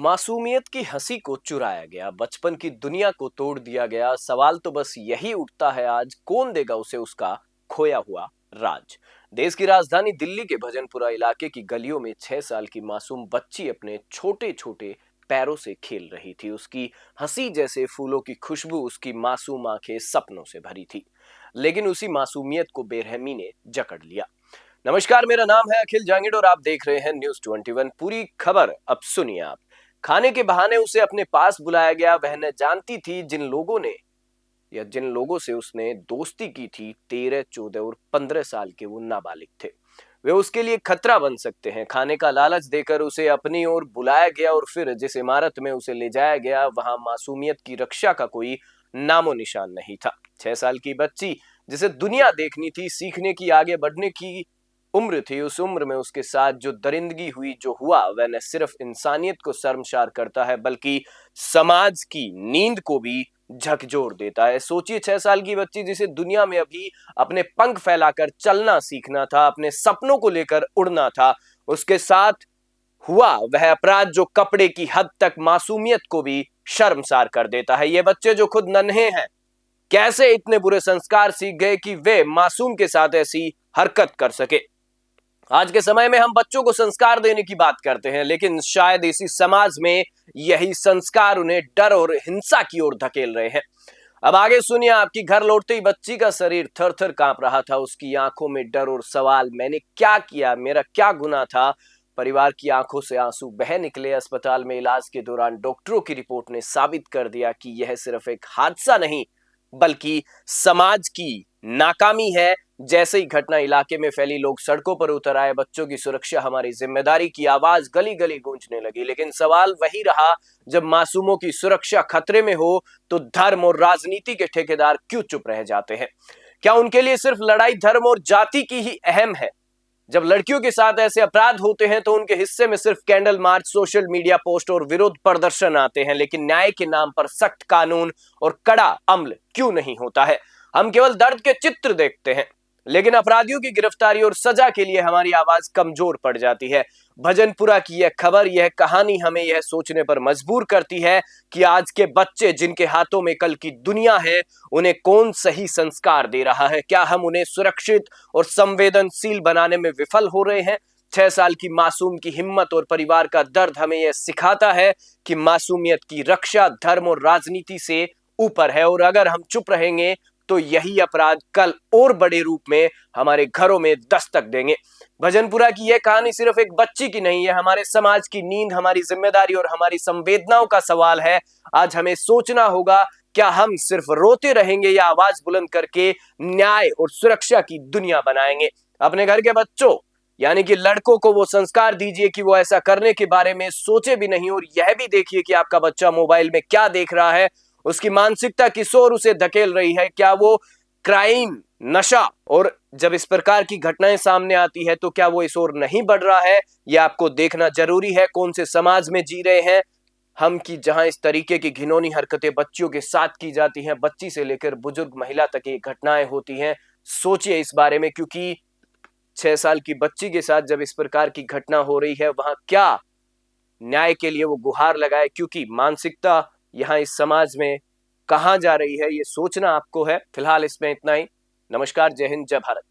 मासूमियत की हंसी को चुराया गया, बचपन की दुनिया को तोड़ दिया गया। सवाल तो बस यही उठता है, आज कौन देगा उसे उसका खोया हुआ राज। देश की राजधानी दिल्ली के भजनपुरा इलाके की गलियों में 6 साल की मासूम बच्ची अपने छोटे छोटे पैरों से खेल रही थी। उसकी हंसी जैसे फूलों की खुशबू, उसकी मासूम आंखें सपनों से भरी थी। लेकिन उसी मासूमियत को बेरहमी ने जकड़ लिया। नमस्कार, मेरा नाम है अखिल जांगिड और आप देख रहे हैं न्यूज़ 21। पूरी खबर अब सुनिए आप। खाने के बहाने उसे अपने पास बुलाया गया। वह न जानती थी जिन लोगों से उसने दोस्ती की थी, 13, 14 और 15 साल के वो नाबालिग थे। वे उसके लिए खतरा बन सकते हैं। खाने का लालच देकर उसे अपनी ओर बुलाया गया और फिर जिस इमारत में उसे ले जाया गया, वहां मासूमियत की रक्षा का कोई नामो निशान नहीं था। 6 साल की बच्ची जिसे दुनिया देखनी थी, सीखने की, आगे बढ़ने की उम्र थी, उस उम्र में उसके साथ जो दरिंदगी हुई, जो हुआ, वह न सिर्फ इंसानियत को शर्मसार करता है बल्कि समाज की नींद को भी झकझोर देता है। सोचिए, 6 साल की बच्ची जिसे दुनिया में अभी अपने पंख फैलाकर चलना सीखना था, अपने सपनों को लेकर उड़ना था, उसके साथ हुआ वह अपराध जो कपड़े की हद तक मासूमियत को भी शर्मसार कर देता है। ये बच्चे जो खुद नन्हे हैं, कैसे इतने बुरे संस्कार सीख गए कि वे मासूम के साथ ऐसी हरकत कर सके। आज के समय में हम बच्चों को संस्कार देने की बात करते हैं, लेकिन शायद इसी समाज में यही संस्कार उन्हें डर और हिंसा की ओर धकेल रहे हैं। अब आगे सुनिए। आपकी घर लौटते ही बच्ची का शरीर थर थर कांप रहा था। उसकी आंखों में डर और सवाल, मैंने क्या किया, मेरा क्या गुनाह था। परिवार की आंखों से आंसू बह निकले। अस्पताल में इलाज के दौरान डॉक्टरों की रिपोर्ट ने साबित कर दिया कि यह सिर्फ एक हादसा नहीं बल्कि समाज की नाकामी है। जैसे ही घटना इलाके में फैली, लोग सड़कों पर उतर आए। बच्चों की सुरक्षा हमारी जिम्मेदारी की आवाज गली गली गूंजने लगी। लेकिन सवाल वही रहा, जब मासूमों की सुरक्षा खतरे में हो तो धर्म और राजनीति के ठेकेदार क्यों चुप रह जाते हैं? क्या उनके लिए सिर्फ लड़ाई धर्म और जाति की ही अहम है? जब लड़कियों के साथ ऐसे अपराध होते हैं तो उनके हिस्से में सिर्फ candle march, social media post और विरोध प्रदर्शन आते हैं, लेकिन न्याय के नाम पर सख्त कानून और कड़ा अमल क्यों नहीं होता है? हम केवल दर्द के चित्र देखते हैं, लेकिन अपराधियों की गिरफ्तारी और सजा के लिए हमारी आवाज कमजोर पड़ जाती है। भजनपुरा की यह खबर, यह कहानी हमें यह सोचने पर मजबूर करती है कि आज के बच्चे जिनके हाथों में कल की दुनिया है, उन्हें कौन सही संस्कार दे रहा है? क्या हम उन्हें सुरक्षित और संवेदनशील बनाने में विफल हो रहे हैं? 6 साल की मासूम की हिम्मत और परिवार का दर्द हमें यह सिखाता है कि मासूमियत की रक्षा धर्म और राजनीति से ऊपर है, और अगर हम चुप रहेंगे तो यही अपराध कल और बड़े रूप में हमारे घरों में दस्तक देंगे। भजनपुरा की यह कहानी सिर्फ एक बच्ची की नहीं है, हमारे समाज की नींद, हमारी जिम्मेदारी और हमारी संवेदनाओं का सवाल है। आज हमें सोचना होगा, क्या हम सिर्फ रोते रहेंगे या आवाज बुलंद करके न्याय और सुरक्षा की दुनिया बनाएंगे? अपने घर के बच्चों यानी कि लड़कों को वो संस्कार दीजिए कि वो ऐसा करने के बारे में सोचे भी नहीं, और यह भी देखिए कि आपका बच्चा मोबाइल में क्या देख रहा है, उसकी मानसिकता किस ओर उसे धकेल रही है। क्या वो क्राइम, नशा, और जब इस प्रकार की घटनाएं सामने आती है तो क्या वो इस ओर नहीं बढ़ रहा है? यह आपको देखना जरूरी है। कौन से समाज में जी रहे हैं हम कि जहां इस तरीके की घिनौनी हरकतें बच्चियों के साथ की जाती हैं, बच्ची से लेकर बुजुर्ग महिला तक ये घटनाएं होती हैं। सोचिए इस बारे में, क्योंकि 6 साल की बच्ची के साथ जब इस प्रकार की घटना हो रही है, वहां क्या न्याय के लिए वो गुहार लगाए, क्योंकि मानसिकता यहाँ इस समाज में कहाँ जा रही है, ये सोचना आपको है। फिलहाल इसमें इतना ही। नमस्कार, जय हिंद, जय भारत।